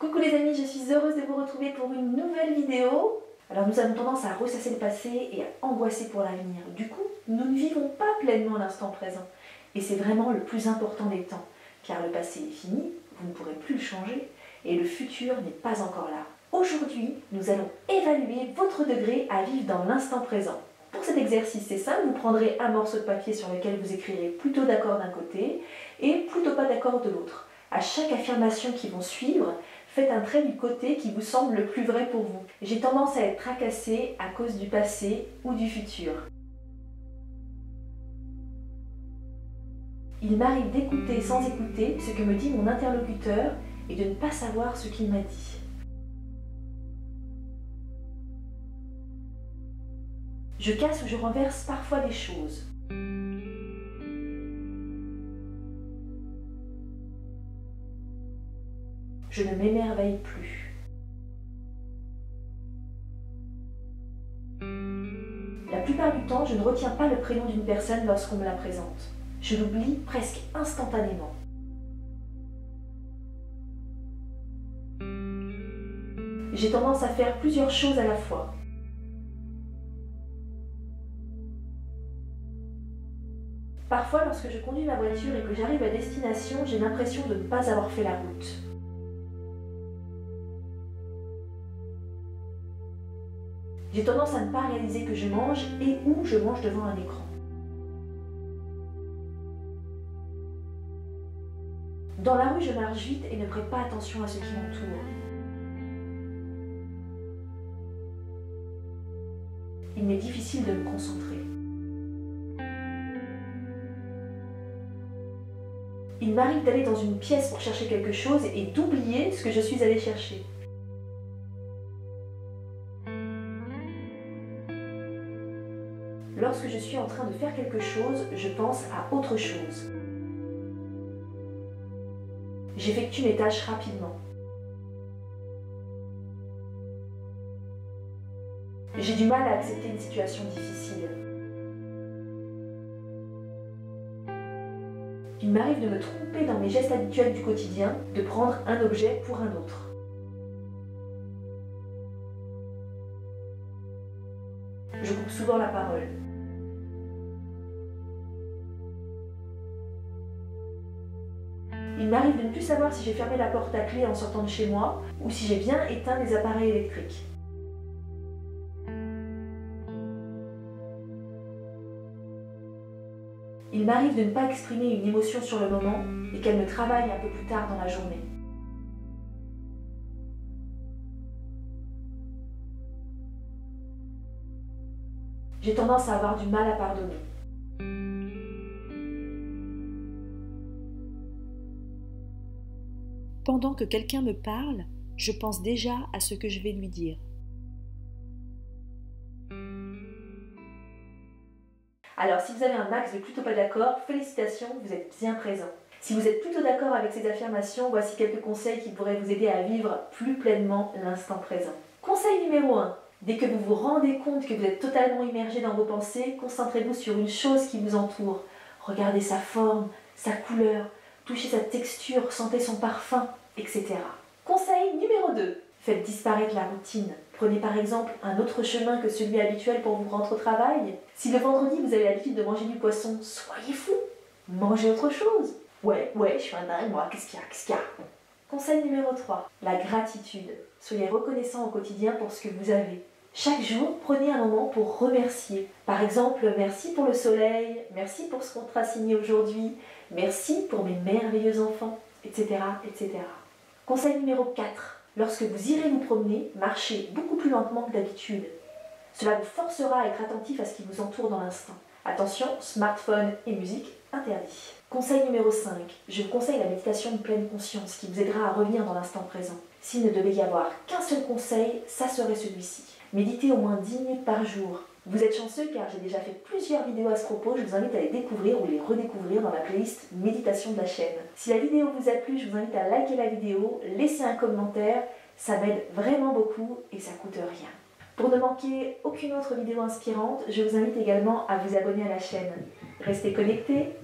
Coucou les amis, je suis heureuse de vous retrouver pour une nouvelle vidéo. Alors nous avons tendance à ressasser le passé et à angoisser pour l'avenir. Du coup, nous ne vivons pas pleinement l'instant présent. Et c'est vraiment le plus important des temps. Car le passé est fini, vous ne pourrez plus le changer, et le futur n'est pas encore là. Aujourd'hui, nous allons évaluer votre degré à vivre dans l'instant présent. Pour cet exercice, c'est simple, vous prendrez un morceau de papier sur lequel vous écrirez plutôt d'accord d'un côté et plutôt pas d'accord de l'autre. À chaque affirmation qui vont suivre, faites un trait du côté qui vous semble le plus vrai pour vous. J'ai tendance à être tracassée à cause du passé ou du futur. Il m'arrive d'écouter sans écouter ce que me dit mon interlocuteur et de ne pas savoir ce qu'il m'a dit. Je casse ou je renverse parfois des choses. Je ne m'émerveille plus. La plupart du temps, je ne retiens pas le prénom d'une personne lorsqu'on me la présente. Je l'oublie presque instantanément. J'ai tendance à faire plusieurs choses à la fois. Parfois, lorsque je conduis ma voiture et que j'arrive à destination, j'ai l'impression de ne pas avoir fait la route. J'ai tendance à ne pas réaliser que je mange et ou je mange devant un écran. Dans la rue, je marche vite et ne prête pas attention à ce qui m'entoure. Il m'est difficile de me concentrer. Il m'arrive d'aller dans une pièce pour chercher quelque chose et d'oublier ce que je suis allée chercher. Lorsque je suis en train de faire quelque chose, je pense à autre chose. J'effectue mes tâches rapidement. J'ai du mal à accepter une situation difficile. Il m'arrive de me tromper dans mes gestes habituels du quotidien, de prendre un objet pour un autre. Je coupe souvent la parole. Il m'arrive de ne plus savoir si j'ai fermé la porte à clé en sortant de chez moi ou si j'ai bien éteint les appareils électriques. Il m'arrive de ne pas exprimer une émotion sur le moment et qu'elle me travaille un peu plus tard dans la journée. J'ai tendance à avoir du mal à pardonner. Pendant que quelqu'un me parle, je pense déjà à ce que je vais lui dire. Alors, si vous avez un max de plutôt pas d'accord, félicitations, vous êtes bien présent. Si vous êtes plutôt d'accord avec ces affirmations, voici quelques conseils qui pourraient vous aider à vivre plus pleinement l'instant présent. Conseil numéro 1. Dès que vous vous rendez compte que vous êtes totalement immergé dans vos pensées, concentrez-vous sur une chose qui vous entoure. Regardez sa forme, sa couleur, touchez sa texture, sentez son parfum, etc. Conseil numéro 2. Faites disparaître la routine. Prenez par exemple un autre chemin que celui habituel pour vous rendre au travail. Si le vendredi vous avez l'habitude de manger du poisson, soyez fou, mangez autre chose. Ouais, je suis un dingue, moi, qu'est-ce qu'il y a Conseil numéro 3. La gratitude. Soyez reconnaissant au quotidien pour ce que vous avez. Chaque jour, prenez un moment pour remercier. Par exemple, merci pour le soleil, merci pour ce contrat signé aujourd'hui, merci pour mes merveilleux enfants, etc., etc. Conseil numéro 4. Lorsque vous irez vous promener, marchez beaucoup plus lentement que d'habitude. Cela vous forcera à être attentif à ce qui vous entoure dans l'instant. Attention, smartphone et musique interdits. Conseil numéro 5. Je vous conseille la méditation de pleine conscience qui vous aidera à revenir dans l'instant présent. S'il ne devait y avoir qu'un seul conseil, ça serait celui-ci. Méditez au moins 10 minutes par jour. Vous êtes chanceux car j'ai déjà fait plusieurs vidéos à ce propos, je vous invite à les découvrir ou les redécouvrir dans la playlist méditation de la chaîne. Si la vidéo vous a plu, je vous invite à liker la vidéo, laisser un commentaire, ça m'aide vraiment beaucoup et ça coûte rien. Pour ne manquer aucune autre vidéo inspirante, je vous invite également à vous abonner à la chaîne. Restez connectés.